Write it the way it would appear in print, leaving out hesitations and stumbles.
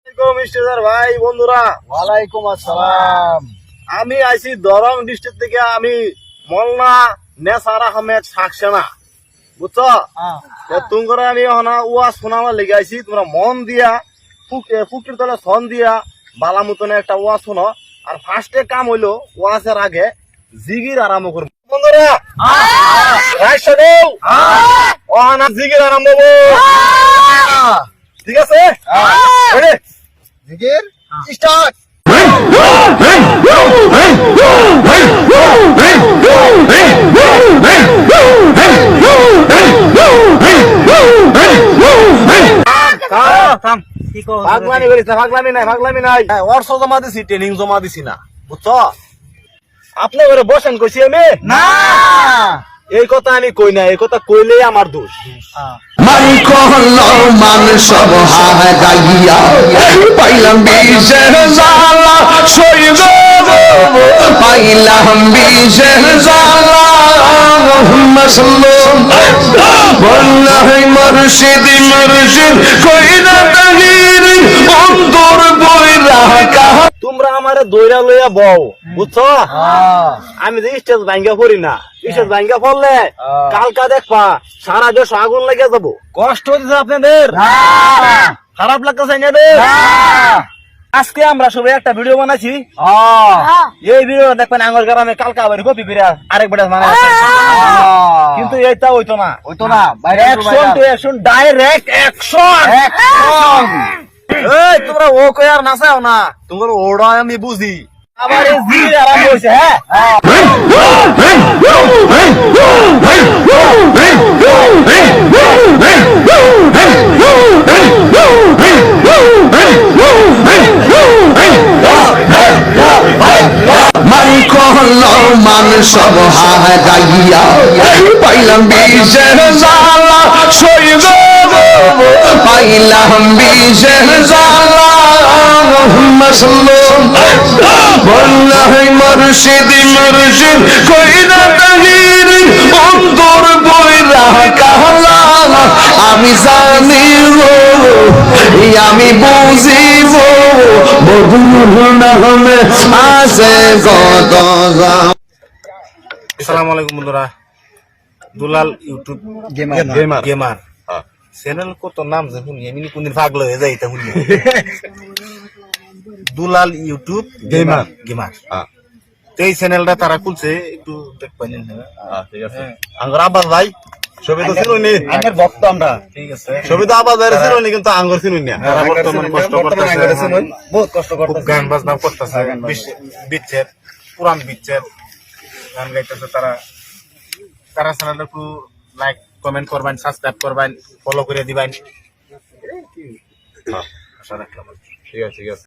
ভাই বন্ধুরা, ওয়ালাইকুম আসসালাম। আমি আইছি দরং ডিস্ট্রিক্ট থেকে। আমি মোল্লা নেসার আহমেদ সাকসেনা, বুঝছো? তোমরা আমি ওয়া শোনাবার লেগে আইছি। তোমরা মন দিয়া ফুকির তলে সন দিয়া বালা মতনে একটা ওয়া শোনো। আর ফার্স্টে কাম হইলো ওয়াসের আগে জিগির আরম্ভ করবো। বন্ধুরা রাইসা দেও, ওহানা জিগির আরম্ভ হবো। ঠিক আছে, জিকির স্টার্ট। ভাগলামি করিস না, ভাগলামি নাই। অর্থ জমা দিছি, ট্রেনিং জমা দিছি না, বুঝছো? আপনি ঘরে বসেন কইছি আমি না, এই কথা আমি কই না। এই কথা কইলেই আমার দোষ। মান করলো মান সব হায় গাইয়া পাইলাম বিষের জ্বালা সইব পাইলাম বিষের জ্বালা মসলুম বল্লাহি মুর্শিদ মুর্শিদ কইরা তাহির অন্তর বইরা কাহা। তোমরা আমারে দইরা লইয়া বউ, বুঝছো? আমি যে স্টেজ ভাঙ্গা পড়ি না, স্টেজ ভাঙ্গা পড়লে কালকা দেখবা সারা দেশ আগুন লেগে যাবো। কষ্ট হচ্ছে আপনাদের, খারাপ লাগতেছে আপনাদের? আজকে আমরা সবাই একটা ভিডিও বানাইছি। এই ভিডিও দেখবেন আঙ্গুর গ্রামে কালকা আবার কপি করে আরেক বেটা মানে, কিন্তু এইটা হইতো না, action to action, direct action. এই তোমরা ও কই আর নাচাও না, তোমার ওড়া আমি বুঝি। আবার এই জিগির আরম্ভ হইছে। মান করলো মান সব হায় গাইয়া পাইলাম বিষের জ্বালা সইব পাইলাম বিষের জ্বালা মসলুম বল্লাহি মুর্শিদ মুর্শিদ কইরা তাহির অন্তর বইরা কাহলা। আমি জানিব আমি বুঝিব বধুর নামে আছে কত। আসসালামু আলাইকুম বন্ধুরা, দুলাল ইউটিউব গেমার চ্যানেল কত নাম যখন এমনি কোনদিন পাগল হয়ে যায় এটা শুনি। দুলাল ইউটিউব গেমার তো এই চ্যানেলটা তারা খুলছে, একটু দেখবেন। ঠিক আছে, আঙ্গর আব্বাস ভাই সবই তো চিনুনি, আগের ভক্ত আমরা। ঠিক আছে, সবই তো আব্বাস ভাই চিনুনি, কিন্তু আঙ্গর চিনুন না। তারা বর্তমানে কষ্ট করতেছে, বহুত কষ্ট করতেছে, গান বাজনা করতেছে, বিচ্ছেদ পুরান বিচ্ছেদ গান গাইতেছে। তারা চ্যানেলটা একটু লাইক কমেন্ট করবেন, সাবস্ক্রাইব করবেন, ফলো করে দিবেন। আশা রাখলাম। ঠিক আছে।